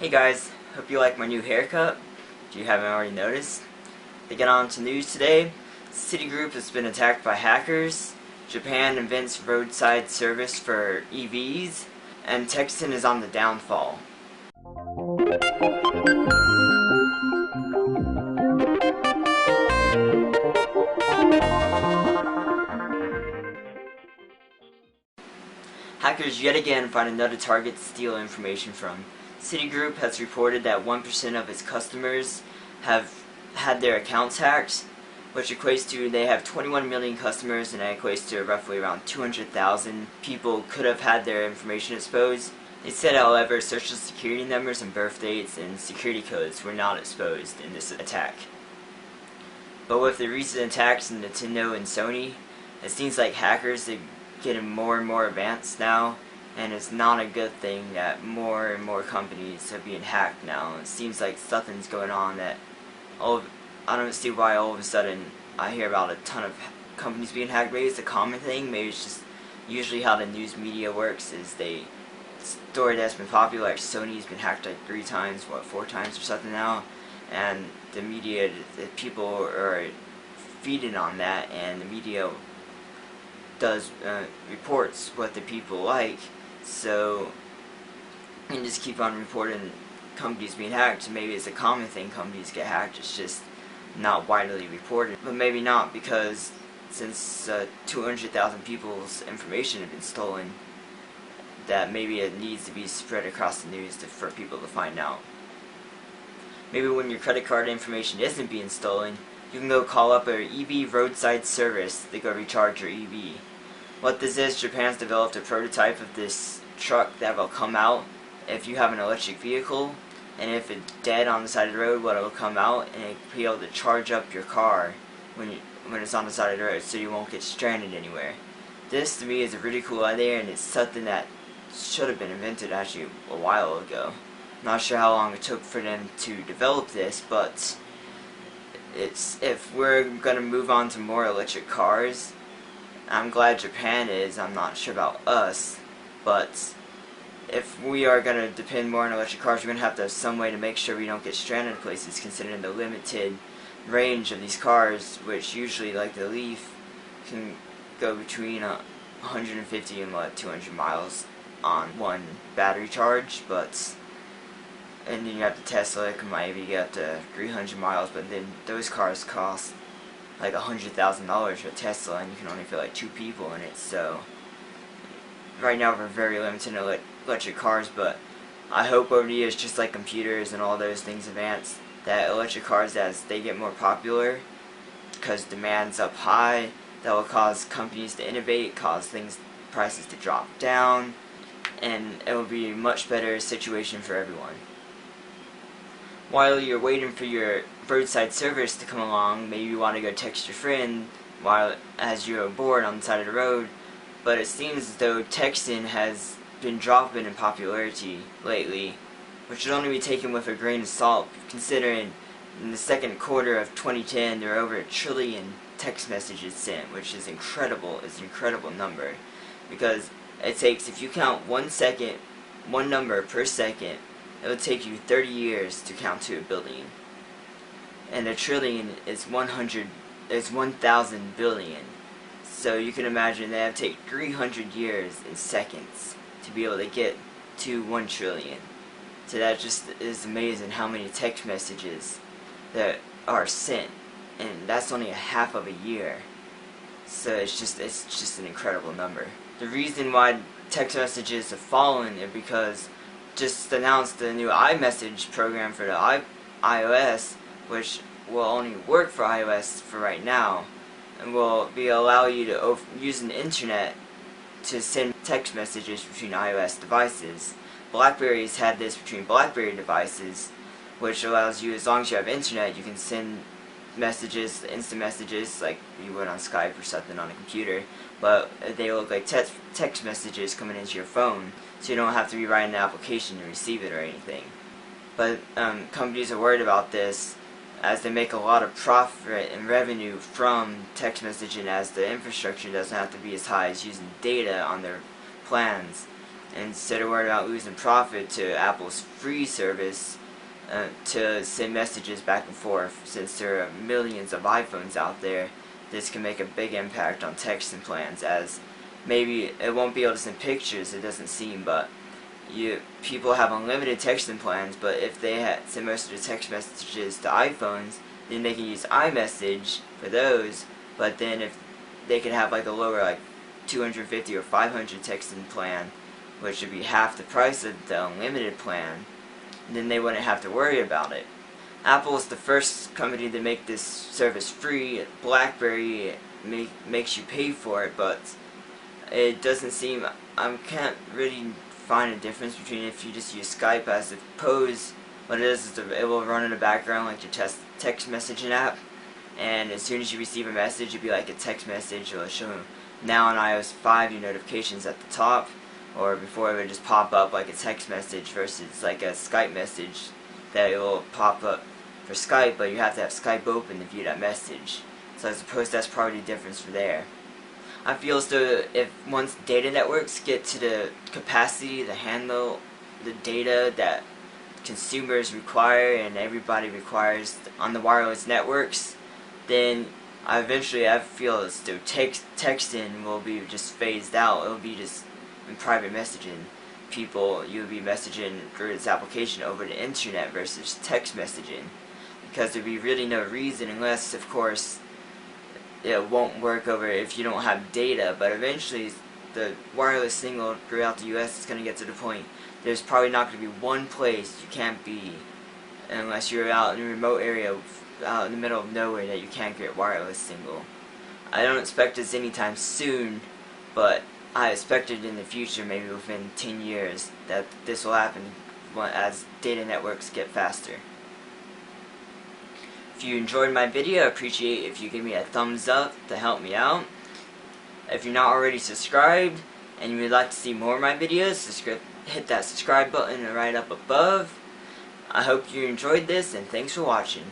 Hey guys, hope you like my new haircut, if you haven't already noticed. To get on to news today, Citigroup has been attacked by hackers, Japan invents roadside service for EVs, and Texan is on the downfall. Hackers yet again find another target to steal information from. Citigroup has reported that 1% of its customers have had their accounts hacked, which equates to they have 21 million customers, and that equates to roughly around 200,000 people could have had their information exposed. They said, however, social security numbers and birth dates and security codes were not exposed in this attack. But with the recent attacks in Nintendo and Sony, it seems like hackers are getting more and more advanced now, and it's not a good thing that more and more companies are being hacked now. It seems like something's going on that I don't see why all of a sudden I hear about a ton of companies being hacked. Maybe it's a common thing, maybe it's just usually how the news media works is story that's been popular, like Sony's been hacked like 3 times, 4 times or something now, and the media, the people are feeding on that, and the media does reports what the people like, so you can just keep on reporting companies being hacked. So maybe it's a common thing, companies get hacked, it's just not widely reported. But maybe not, because since 200,000 people's information have been stolen, that maybe it needs to be spread across the news for people to find out. Maybe when your credit card information isn't being stolen, you can go call up a EV roadside service to go recharge your EV. What this is, Japan's developed a prototype of this truck that will come out if you have an electric vehicle, and if it's dead on the side of the road, what it will come out and it will be able to charge up your car when it's on the side of the road, so you won't get stranded anywhere. This to me is a really cool idea, and it's something that should have been invented actually a while ago. Not sure how long it took for them to develop this, but if we're going to move on to more electric cars, I'm glad Japan is, I'm not sure about us, but if we are going to depend more on electric cars, we're going to have some way to make sure we don't get stranded in places, considering the limited range of these cars, which usually, like the Leaf, can go between 150 and 200 miles on one battery charge, and then you have the Tesla, it can maybe get up to 300 miles, but then those cars cost like $100,000 for a Tesla, and you can only fit like 2 people in it. So right now we're very limited in electric cars, but I hope over the years, just like computers and all those things advance, that electric cars, as they get more popular, because demand's up high, that will cause companies to innovate, cause prices to drop down, and it will be a much better situation for everyone. While you're waiting for your roadside service to come along, maybe you want to go text your friend as you're bored on the side of the road, but it seems as though texting has been dropping in popularity lately, which should only be taken with a grain of salt, considering in the second quarter of 2010 there were over 1 trillion text messages sent, which is incredible. It's an incredible number, because it takes, if you count 1 second, 1 number per second, it would take you 30 years to count to 1 billion. And 1 trillion is 1,000 billion. So you can imagine that it would take 300 years in seconds to be able to get to 1 trillion. So that just is amazing how many text messages that are sent. And that's only a half of a year. So it's just an incredible number. The reason why text messages have fallen is because just announced the new iMessage program for the iOS, which will only work for iOS for right now, and will allow you to use an internet to send text messages between iOS devices. BlackBerry's had this between BlackBerry devices, which allows you, as long as you have internet, you can send messages, instant messages, like you would on Skype or something on a computer, but they look like text messages coming into your phone, so you don't have to be writing an application to receive it or anything. But companies are worried about this, as they make a lot of profit and revenue from text messaging, as the infrastructure doesn't have to be as high as using data on their plans. instead of worrying about losing profit to Apple's free service to send messages back and forth. Since there are millions of iPhones out there, this can make a big impact on texting plans, as maybe it won't be able to send pictures, it doesn't seem, but people have unlimited texting plans, but if they send most of the text messages to iPhones, then they can use iMessage for those, but then if they could have like a lower, like 250 or 500 texting plan, which would be half the price of the unlimited plan, then they wouldn't have to worry about it. Apple is the first company to make this service free. BlackBerry makes you pay for it, but it doesn't seem, I can't really find a difference between if you just use Skype, as opposed what it is it will run in the background like your text messaging app, and as soon as you receive a message, it'll be like a text message. It'll show now on iOS 5 your notifications at the top, or before it would just pop up like a text message versus like a Skype message that it will pop up for Skype, but you have to have Skype open to view that message. So I suppose that's probably the difference for there. I feel as though if once data networks get to the capacity to handle the data that consumers require and everybody requires on the wireless networks, then I feel as though texting will be just phased out. It will be just in private messaging. You'll be messaging through this application over the internet versus text messaging, because there'd be really no reason, unless of course it won't work over if you don't have data. But eventually the wireless signal throughout the US is going to get to the point there's probably not going to be one place you can't be unless you're out in a remote area out in the middle of nowhere that you can't get wireless signal. I don't expect this anytime soon, but I expect it in the future, maybe within 10 years, that this will happen as data networks get faster. If you enjoyed my video, I appreciate if you give me a thumbs up to help me out. If you're not already subscribed and you would like to see more of my videos, hit that subscribe button right up above. I hope you enjoyed this, and thanks for watching.